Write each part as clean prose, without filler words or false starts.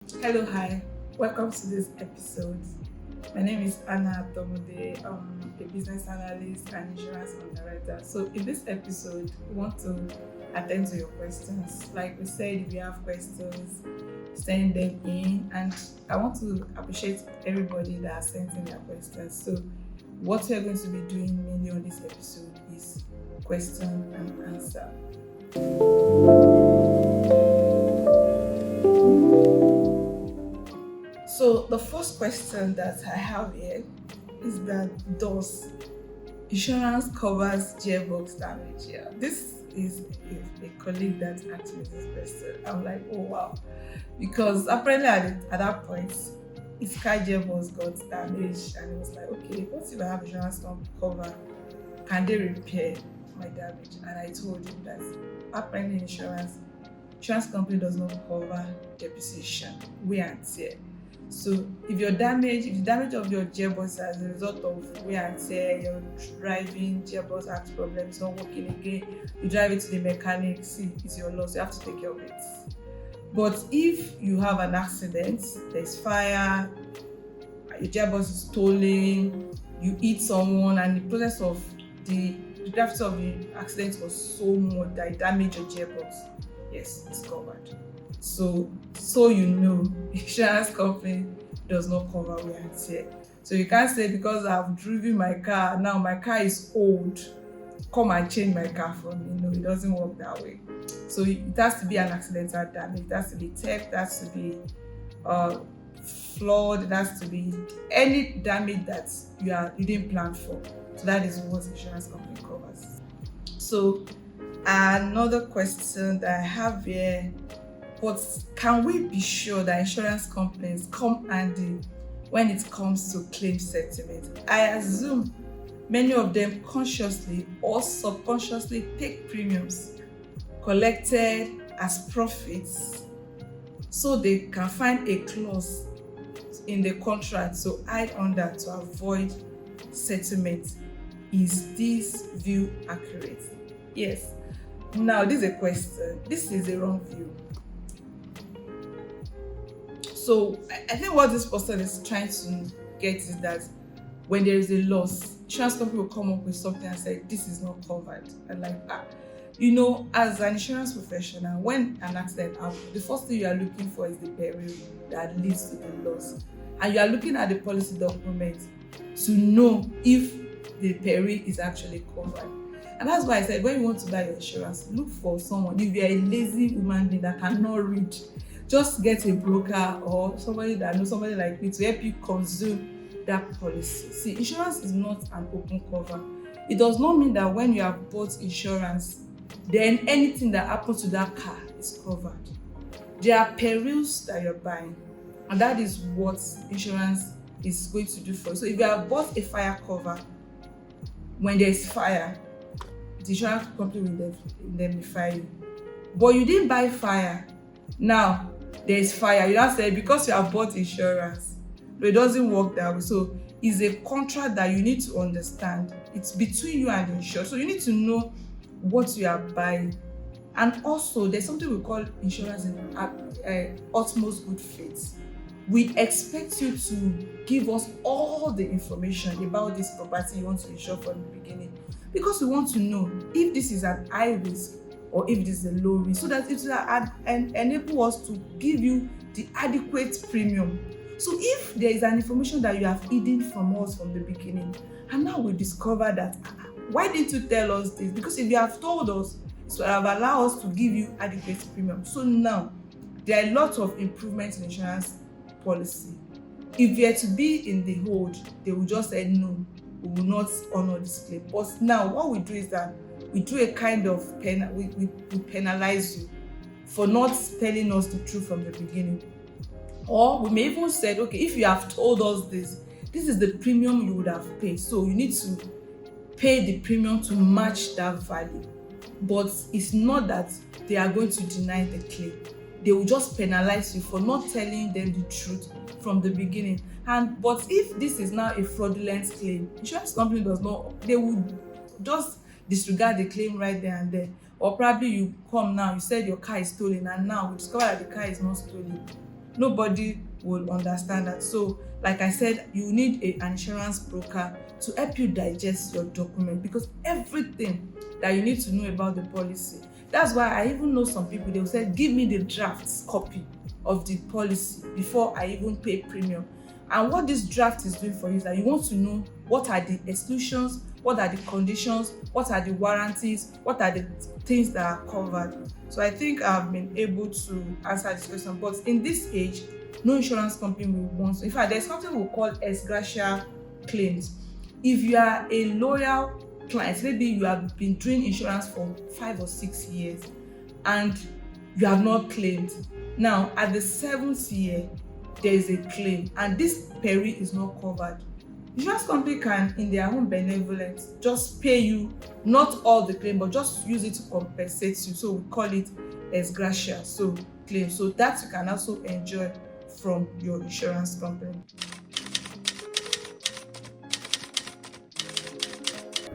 Hello, hi. Welcome to this episode. My name is Anna Tomude. I'm a business analyst and insurance underwriter. So, in this episode, we want to attend to your questions. Like we said, if you have questions, send them in. And I want to appreciate everybody that has sent in their questions. So, what we're going to be doing mainly on this episode is question and answer. So the first question that I have here is that does insurance covers gearbox damage? Yeah, this is a colleague that asked me this question. I'm like, oh wow, because apparently at that point, his car gearbox got damaged, and he was like, okay, what if I have insurance cover? Can they repair my damage? And I told him that apparently insurance company does not cover depreciation, wear and tear. So if the damage of your gearbox as a result of wear and tear, you're driving, gearbox has problems, not working again, you drive it to the mechanic, see, it's your loss, you have to take care of it. But if you have an accident, there's fire, your gearbox is stolen, you hit someone, and the process of the gravity of the accident was so much that it damaged your gearbox, yes, it's covered. So you know, insurance company does not cover wear and tear. So you can't say because I've driven my car, now my car is old, come and change my car for me. No, it doesn't work that way. So it has to be an accidental damage, it has to be theft, it has to be uh, flood, it has to be any damage that you didn't plan for. So that is what insurance company covers. So another question that I have here, but can we be sure that insurance companies come handy when it comes to claim settlement? I assume many of them consciously or subconsciously take premiums collected as profits so they can find a clause in the contract to hide under to avoid settlement. Is this view accurate? Yes. Now, this is a question. This is a wrong view. So I think what this person is trying to get is that when there is a loss, insurance company will come up with something and say this is not covered. And like that. You know, as an insurance professional, when an accident happens, the first thing you are looking for is the peril that leads to the loss. And you are looking at the policy document to know if the peril is actually covered. And that's why I said when you want to buy your insurance, look for someone. If you're a lazy human being that cannot read, just get a broker or somebody that knows somebody like me to help you consume that policy. See, insurance is not an open cover. It does not mean that when you have bought insurance, then anything that happens to that car is covered. There are perils that you're buying, and that is what insurance is going to do for you. So if you have bought a fire cover, when there is fire, the insurance company will indemnify you. But you didn't buy fire. Now there is fire. You don't say because you have bought insurance. No, it doesn't work that way. So it's a contract that you need to understand. It's between you and the insurer. So you need to know what you are buying. And also there's something we call insurance in utmost good faith. We expect you to give us all the information about this property you want to insure from the beginning, because we want to know if this is an high risk or if it is a low risk, so that it will enable us to give you the adequate premium. So if there is an information that you have hidden from us from the beginning, and now we discover that, why didn't you tell us this? Because if you have told us, it would have allowed us to give you adequate premium. So now there are lots of improvements in insurance policy. If you are to be in the hold, they will just say no, we will not honor this claim. But now what we do is that we do a kind of we penalize you for not telling us the truth from the beginning. Or we may even say, okay, if you have told us this is the premium you would have paid, so you need to pay the premium to match that value. But it's not that they are going to deny the claim. They will just penalize you for not telling them the truth from the beginning. But if this is now a fraudulent claim, insurance company they would just disregard the claim right there and there. Or probably you come now, you said your car is stolen, and now we discover that the car is not stolen. nobody will understand that. So like I said, you need an insurance broker to help you digest your document, because everything that you need to know about the policy. That's why I even know some people, they will say, give me the draft copy of the policy before I even pay premium. And what this draft is doing for you is that you want to know what are the exclusions, what are the conditions, what are the warranties, what are the things that are covered. So I think I've been able to answer this question. But in this age, no insurance company will want to. In fact, there's something we call ex gratia claims. If you are a loyal client, maybe you have been doing insurance for 5 or 6 years and you have not claimed. Now, at the 7th year, there is a claim and this peril is not covered. Insurance company can, in their own benevolence, just pay you not all the claim, but just use it to compensate you. So we call it ex gratia, so claim. So that you can also enjoy from your insurance company.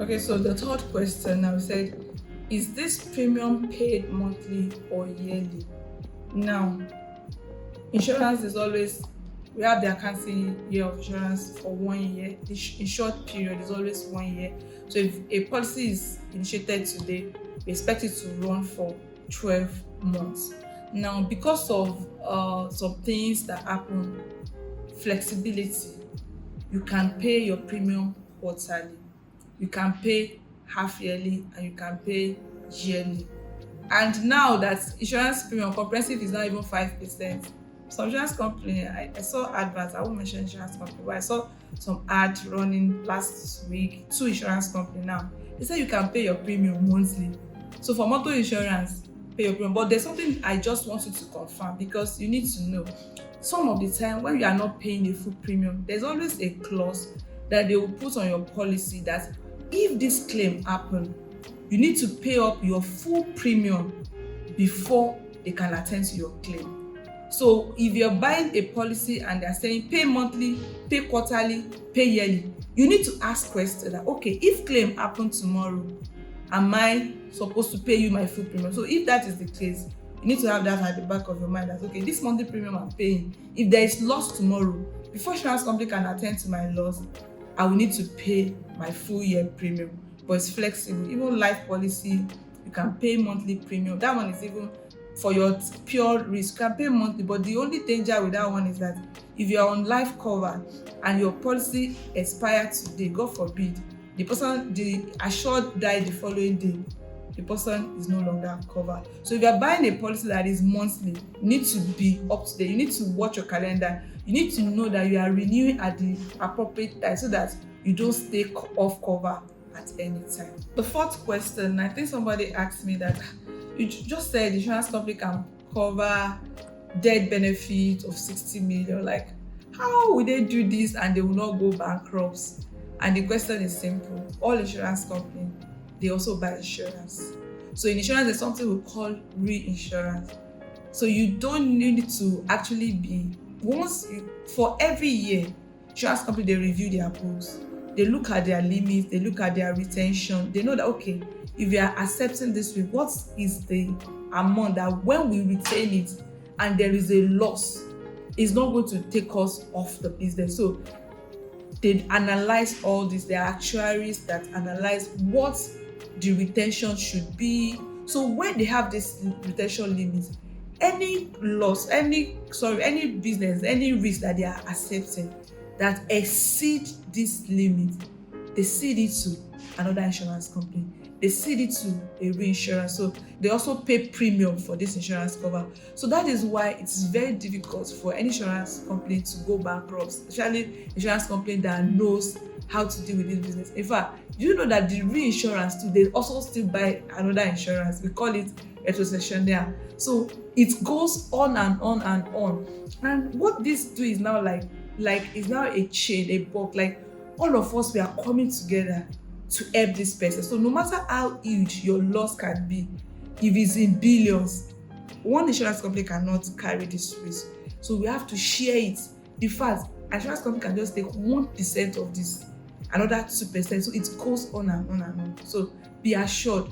Okay, so the third question now said, is this premium paid monthly or yearly? Now, insurance is always, we have the accounting year of insurance for 1 year. The insured period is always 1 year. So if a policy is initiated today, we expect it to run for 12 months. Now, because of some things that happen, flexibility, you can pay your premium quarterly, you can pay half yearly, and you can pay yearly. And now that insurance premium comprehensive is not even 5%, some insurance company, I saw adverts, I won't mention insurance company, but I saw some ad running last week, 2 insurance company now. They say you can pay your premium monthly. So for motor insurance, pay your premium. But there's something I just want you to confirm, because you need to know, some of the time when you are not paying the full premium, there's always a clause that they will put on your policy that if this claim happen, you need to pay up your full premium before they can attend to your claim. So if you're buying a policy and they're saying pay monthly, pay quarterly, pay yearly, you need to ask questions that, okay, if claim happen tomorrow, am I supposed to pay you my full premium? So if that is the case, you need to have that at the back of your mind, that okay, this monthly premium I'm paying, if there is loss tomorrow, before insurance company can attend to my loss, I will need to pay my full year premium. But it's flexible. Even life policy, you can pay monthly premium. That one is even for your pure risk, you can pay monthly. But the only danger with that one is that if you are on life cover and your policy expires today, God forbid, the assured died the following day, the person is no longer covered. So if you are buying a policy that is monthly, you need to be up to date. You need to watch your calendar. You need to know that you are renewing at the appropriate time so that you don't stay off cover at any time. The fourth question, I think somebody asked me that you just said the insurance company can cover death benefit of 60 million. Like, how will they do this and they will not go bankrupt? And the question is simple. All insurance companies, they also buy insurance. So in insurance, there's something we call reinsurance. So you don't need to actually be, for every year, insurance company, they review their books. They look at their limits, they look at their retention. They know that, okay, if you are accepting this risk, what is the amount that when we retain it and there is a loss, it's not going to take us off the business. So they analyze all this. There are actuaries that analyze what the retention should be. So when they have this retention limit, any loss, any business, any risk that they are accepting that exceed this limit, they cede it to another insurance company. They cede it to a reinsurance. So they also pay premium for this insurance cover. So that is why it's very difficult for any insurance company to go bankrupt, especially insurance company that knows how to deal with this business. In fact, do you know that the reinsurance too, they also still buy another insurance? We call it retrocessionaire. So it goes on and on and on. And what this do is now like it's now a chain, a bulk. Like all of us, we are coming together to help this person. So no matter how huge your loss can be, if it's in billions, one insurance company cannot carry this risk. So we have to share it. In fact, an insurance company can just take 1% of this, another 2%. So it goes on and on and on. So be assured,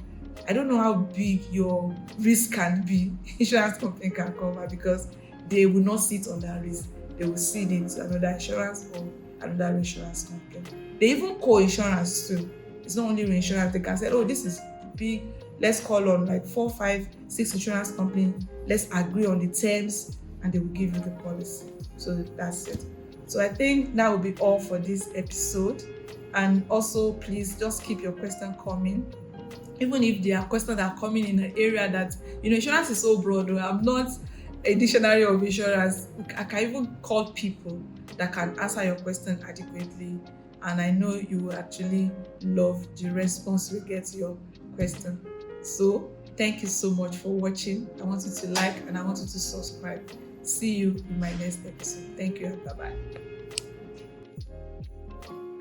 I don't know how big your risk can be, insurance company can cover, because they will not see it on that risk. They will see it into another insurance or another insurance company. They even co-insurance too. It's not only reinsurance. They can say, oh, this is big. Let's call on like 4, 5, 6 insurance companies. Let's agree on the terms, and they will give you the policy. So that's it. So I think that will be all for this episode. And also, please just keep your question coming. Even if there are questions that are coming in an area that, insurance is so broad. I'm not a dictionary of insurance. I can even call people that can answer your question adequately. And I know you will actually love the response we get to your question. So thank you so much for watching. I want you to like and I want you to subscribe. See you in my next episode. Thank you and bye-bye.